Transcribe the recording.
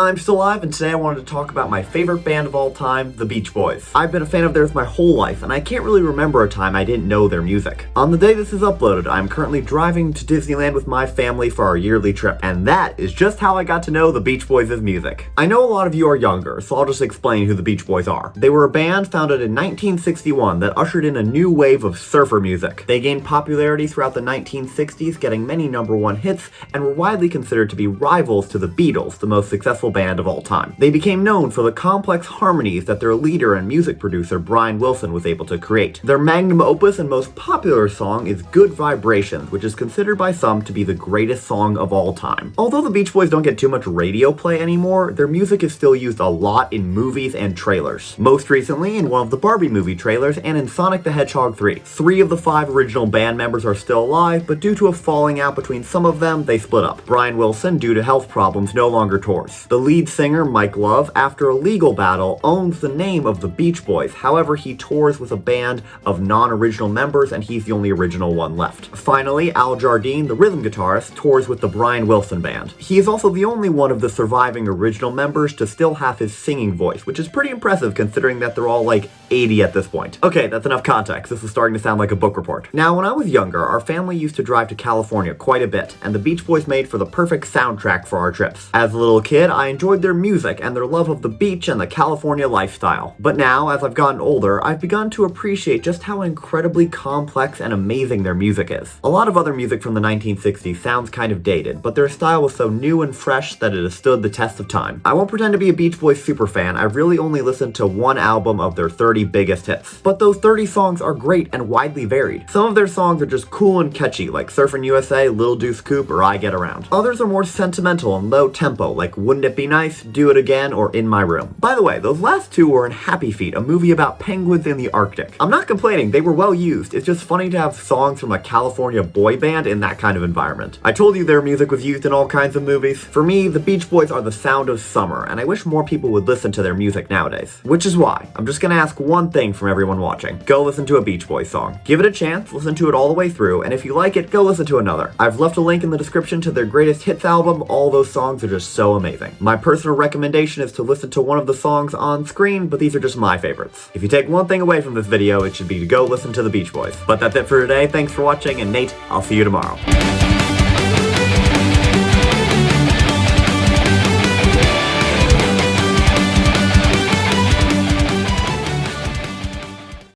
I'm still alive, and today I wanted to talk about my favorite band of all time, the Beach Boys. I've been a fan of theirs my whole life, and I can't really remember a time I didn't know their music. On the day this is uploaded, I'm currently driving to Disneyland with my family for our yearly trip, and that is just how I got to know the Beach Boys' music. I know a lot of you are younger, so I'll just explain who the Beach Boys are. They were a band founded in 1961 that ushered in a new wave of surfer music. They gained popularity throughout the 1960s, getting many #1 hits, and were widely considered to be rivals to the Beatles, the most successful band of all time. They became known for the complex harmonies that their leader and music producer Brian Wilson was able to create. Their magnum opus and most popular song is Good Vibrations, which is considered by some to be the greatest song of all time. Although the Beach Boys don't get too much radio play anymore, their music is still used a lot in movies and trailers. Most recently in one of the Barbie movie trailers and in Sonic the Hedgehog 3. 3 of the 5 original band members are still alive, but due to a falling out between some of them, they split up. Brian Wilson, due to health problems, no longer tours. The lead singer, Mike Love, after a legal battle, owns the name of the Beach Boys. However, he tours with a band of non-original members, and he's the only original one left. Finally, Al Jardine, the rhythm guitarist, tours with the Brian Wilson Band. He is also the only one of the surviving original members to still have his singing voice, which is pretty impressive considering that they're all like 80 at this point. Okay, that's enough context. This is starting to sound like a book report. Now, when I was younger, our family used to drive to California quite a bit, and the Beach Boys made for the perfect soundtrack for our trips. As a little kid, I enjoyed their music and their love of the beach and the California lifestyle. But now, as I've gotten older, I've begun to appreciate just how incredibly complex and amazing their music is. A lot of other music from the 1960s sounds kind of dated, but their style was so new and fresh that it has stood the test of time. I won't pretend to be a Beach Boys superfan. I've really only listened to one album of their 30 biggest hits. But those 30 songs are great and widely varied. Some of their songs are just cool and catchy, like Surfin' USA, Lil Deuce Coupe, or I Get Around. Others are more sentimental and low tempo, like Wouldn't It Be Nice, Do It Again, or In My Room. By the way, those last two were in Happy Feet, a movie about penguins in the Arctic. I'm not complaining, they were well used. It's just funny to have songs from a California boy band in that kind of environment. I told you their music was used in all kinds of movies. For me, the Beach Boys are the sound of summer, and I wish more people would listen to their music nowadays. Which is why, I'm just gonna ask one thing from everyone watching. Go listen to a Beach Boys song. Give it a chance, listen to it all the way through, and if you like it, go listen to another. I've left a link in the description to their greatest hits album. All those songs are just so amazing. My personal recommendation is to listen to one of the songs on screen, but these are just my favorites. If you take one thing away from this video, it should be to go listen to the Beach Boys. But that's it for today. Thanks for watching, and Nate, I'll see you tomorrow.